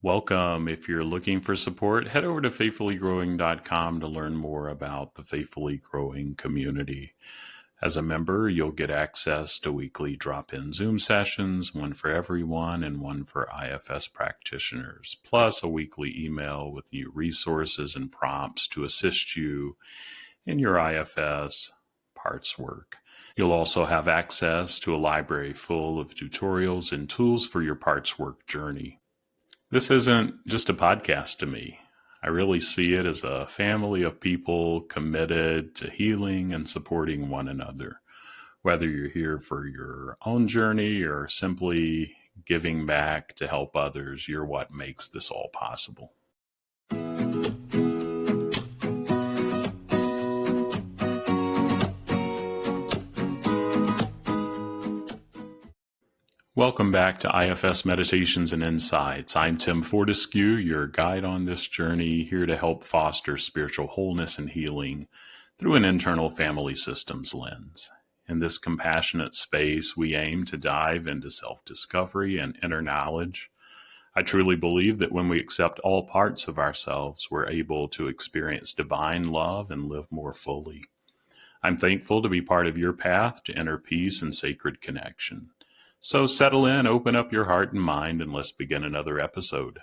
Welcome. If you're looking for support, head over to faithfullygrowing.com to learn more about the Faithfully Growing community. As a member, you'll get access to weekly drop-in Zoom sessions, one for everyone and one for IFS practitioners, plus a weekly email with new resources and prompts to assist you in your IFS parts work. You'll also have access to a library full of tutorials and tools for your parts work journey. This isn't just a podcast to me. I really see it as a family of people committed to healing and supporting one another. Whether you're here for your own journey or simply giving back to help others, you're what makes this all possible. Welcome back to IFS Meditations and Insights. I'm Tim Fortescue, your guide on this journey, here to help foster spiritual wholeness and healing through an internal family systems lens. In this compassionate space, we aim to dive into self-discovery and inner knowledge. I truly believe that when we accept all parts of ourselves, we're able to experience divine love and live more fully. I'm thankful to be part of your path to inner peace and sacred connection. So settle in, open up your heart and mind, and let's begin another episode.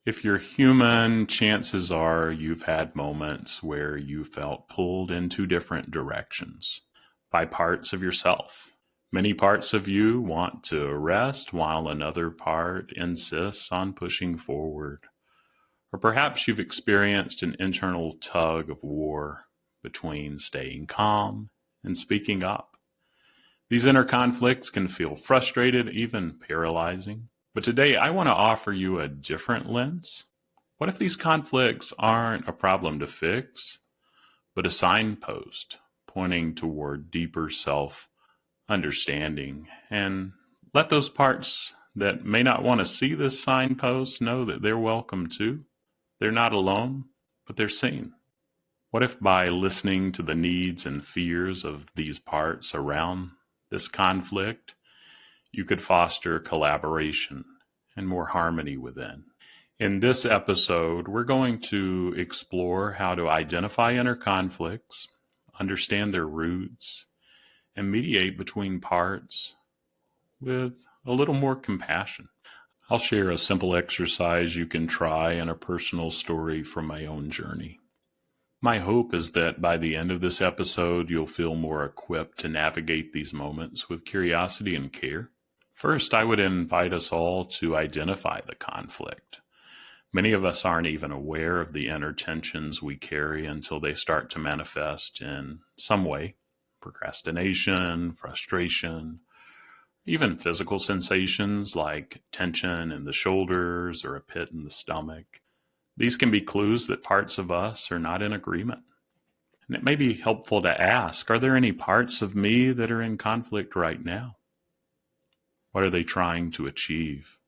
If you're human, chances are you've had moments where you felt pulled in two different directions by parts of yourself. Many parts of you want to rest while another part insists on pushing forward. Or perhaps you've experienced an internal tug of war between staying calm and speaking up. These inner conflicts can feel frustrated, even paralyzing. But today I want to offer you a different lens. What if these conflicts aren't a problem to fix, but a signpost pointing toward deeper self-understanding? And let those parts that may not want to see this signpost know that they're welcome too. They're not alone, but they're seen. What if by listening to the needs and fears of these parts around this conflict, you could foster collaboration and more harmony within? In this episode, we're going to explore how to identify inner conflicts, understand their roots, and mediate between parts with a little more compassion. I'll share a simple exercise you can try and a personal story from my own journey. My hope is that by the end of this episode, you'll feel more equipped to navigate these moments with curiosity and care. First, I would invite us all to identify the conflict. Many of us aren't even aware of the inner tensions we carry until they start to manifest in some way. Procrastination, frustration, even physical sensations like tension in the shoulders or a pit in the stomach. These can be clues that parts of us are not in agreement. And it may be helpful to ask, are there any parts of me that are in conflict right now? What are they trying to achieve?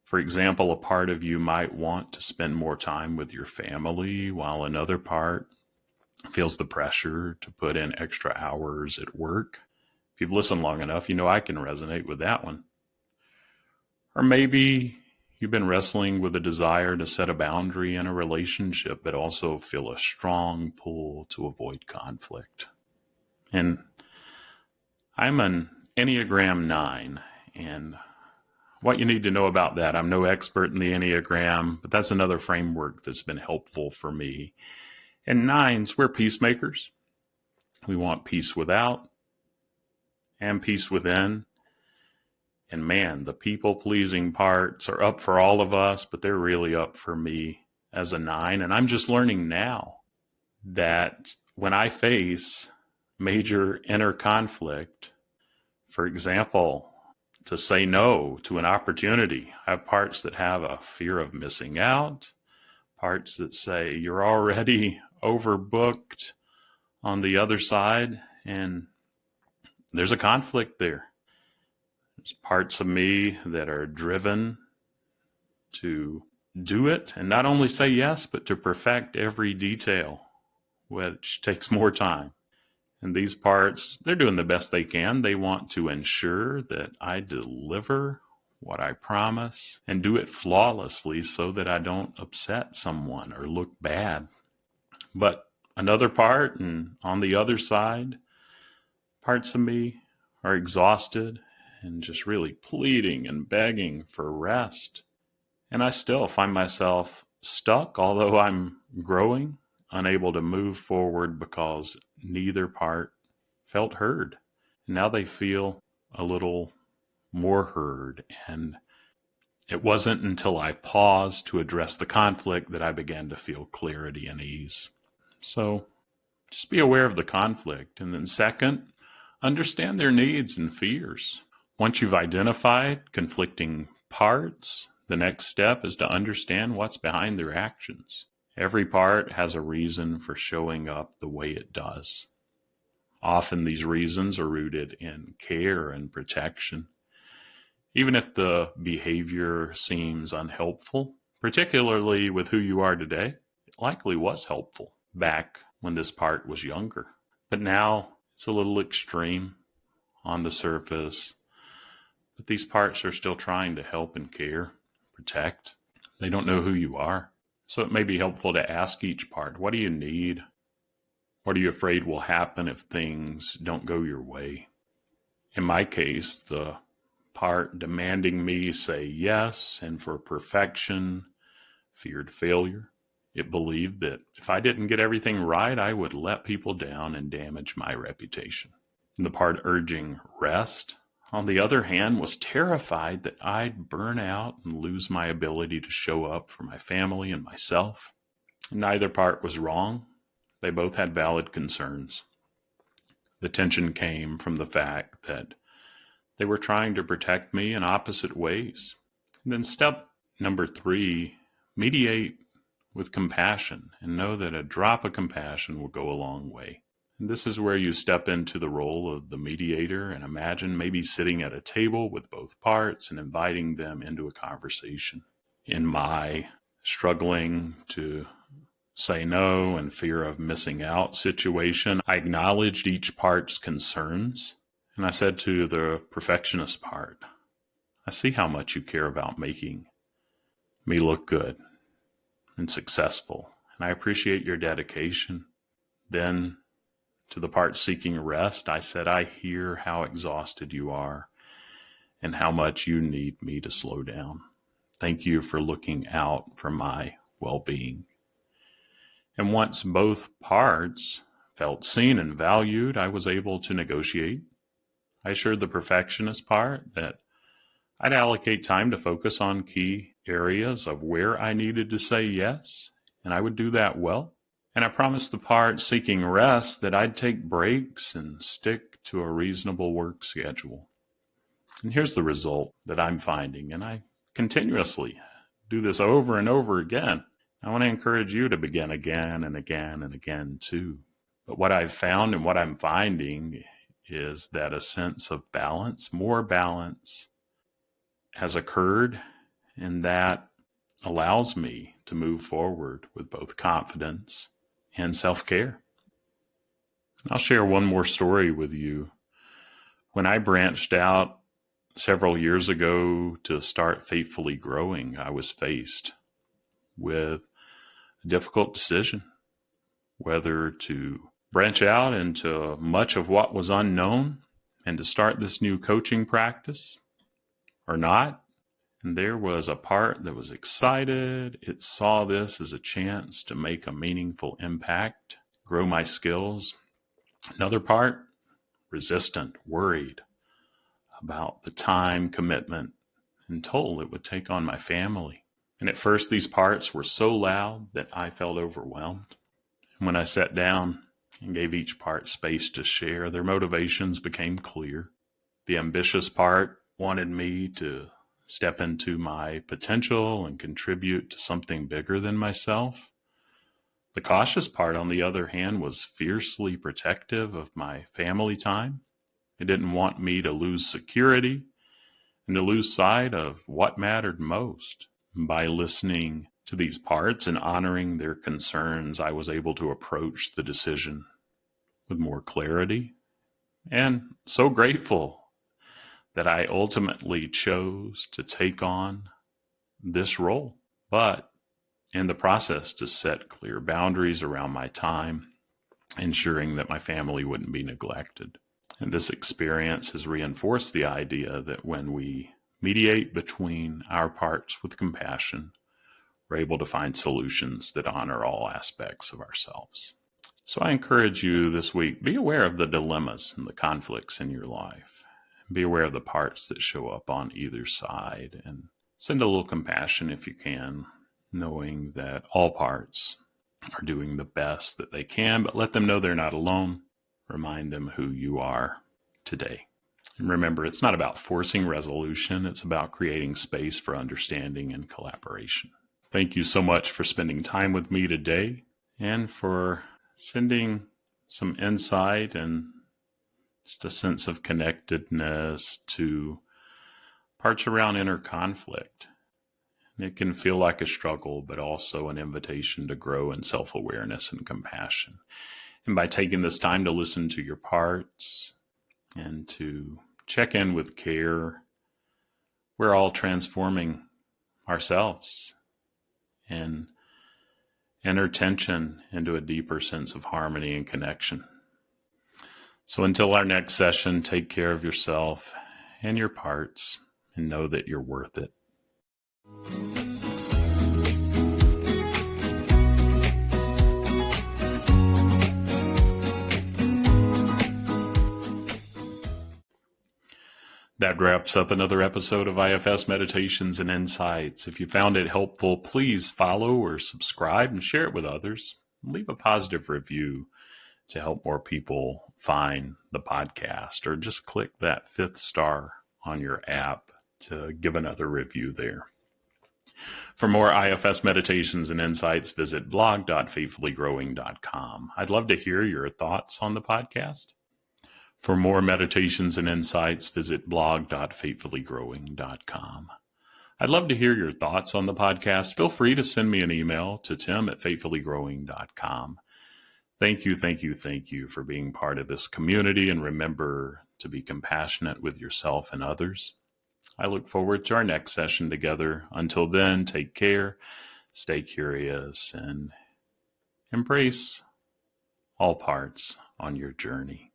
For example, a part of you might want to spend more time with your family, while another part feels the pressure to put in extra hours at work. If you've listened long enough, you know I can resonate with that one. Or maybe you've been wrestling with a desire to set a boundary in a relationship, but also feel a strong pull to avoid conflict. And I'm an Enneagram 9, and what you need to know about that, I'm no expert in the Enneagram, but that's another framework that's been helpful for me. And 9s, we're peacemakers. We want peace without and peace within. And man, the people-pleasing parts are up for all of us, but they're really up for me as a 9. And I'm just learning now that when I face major inner conflict, for example, to say no to an opportunity, I have parts that have a fear of missing out, parts that say you're already overbooked on the other side, and there's a conflict there. There's parts of me that are driven to do it and not only say yes, but to perfect every detail, which takes more time. And these parts, they're doing the best they can. They want to ensure that I deliver what I promise and do it flawlessly so that I don't upset someone or look bad. But another part, and on the other side, parts of me are exhausted and just really pleading and begging for rest. And I still find myself stuck, although I'm growing, unable to move forward because neither part felt heard. Now they feel a little more heard. And it wasn't until I paused to address the conflict that I began to feel clarity and ease. So just be aware of the conflict. And then second, understand their needs and fears. Once you've identified conflicting parts, the next step is to understand what's behind their actions. Every part has a reason for showing up the way it does. Often these reasons are rooted in care and protection. Even if the behavior seems unhelpful, particularly with who you are today, it likely was helpful back when this part was younger. But now it's a little extreme on the surface. But these parts are still trying to help and care, protect. They don't know who you are. So it may be helpful to ask each part, what do you need? What are you afraid will happen if things don't go your way? In my case, the part demanding me say yes and for perfection feared failure. It believed that if I didn't get everything right, I would let people down and damage my reputation. And the part urging rest, on the other hand, was terrified that I'd burn out and lose my ability to show up for my family and myself. Neither part was wrong. They both had valid concerns. The tension came from the fact that they were trying to protect me in opposite ways. And then step number 3, mediate with compassion and know that a drop of compassion will go a long way. And this is where you step into the role of the mediator and imagine maybe sitting at a table with both parts and inviting them into a conversation. In my struggling to say no and fear of missing out situation, I acknowledged each part's concerns. And I said to the perfectionist part, I see how much you care about making me look good and successful, and I appreciate your dedication. Then to the part seeking rest, I said, I hear how exhausted you are and how much you need me to slow down. Thank you for looking out for my well-being. And once both parts felt seen and valued, I was able to negotiate. I assured the perfectionist part that I'd allocate time to focus on key areas of where I needed to say yes, and I would do that well. And I promised the part seeking rest that I'd take breaks and stick to a reasonable work schedule. And here's the result that I'm finding, and I continuously do this over and over again. I want to encourage you to begin again and again and again too. But what I've found and what I'm finding is that a sense of balance, more balance, has occurred, and that allows me to move forward with both confidence and self-care. I'll share one more story with you. When I branched out several years ago to start Faithfully Growing, I was faced with a difficult decision, whether to branch out into much of what was unknown and to start this new coaching practice or not. And there was a part that was excited. It saw this as a chance to make a meaningful impact, grow my skills. Another part, resistant, worried about the time, commitment, and toll it would take on my family. And at first, these parts were so loud that I felt overwhelmed. And when I sat down and gave each part space to share, their motivations became clear. The ambitious part wanted me to step into my potential and contribute to something bigger than myself. The cautious part, on the other hand, was fiercely protective of my family time. It didn't want me to lose security, and to lose sight of what mattered most. By listening to these parts and honoring their concerns, I was able to approach the decision with more clarity, and so grateful that I ultimately chose to take on this role, but in the process to set clear boundaries around my time, ensuring that my family wouldn't be neglected. And this experience has reinforced the idea that when we mediate between our parts with compassion, we're able to find solutions that honor all aspects of ourselves. So I encourage you this week, be aware of the dilemmas and the conflicts in your life. Be aware of the parts that show up on either side, and send a little compassion if you can, knowing that all parts are doing the best that they can, but let them know they're not alone. Remind them who you are today. And remember, it's not about forcing resolution. It's about creating space for understanding and collaboration. Thank you so much for spending time with me today and for sending some insight and just a sense of connectedness to parts around inner conflict. And it can feel like a struggle, but also an invitation to grow in self-awareness and compassion. And by taking this time to listen to your parts and to check in with care, we're all transforming ourselves and enter tension into a deeper sense of harmony and connection. So until our next session, take care of yourself and your parts and know that you're worth it. That wraps up another episode of IFS Meditations and Insights. If you found it helpful, please follow or subscribe and share it with others. Leave a positive review to help more people find the podcast, or just click that 5th star on your app to give another review there. For more IFS Meditations and Insights, visit blog.faithfullygrowing.com. I'd love to hear your thoughts on the podcast. For more meditations and insights, visit blog.faithfullygrowing.com. I'd love to hear your thoughts on the podcast. Feel free to send me an email to tim@faithfullygrowing.com. Thank you for being part of this community, and remember to be compassionate with yourself and others. I look forward to our next session together. Until then, take care, stay curious, and embrace all parts on your journey.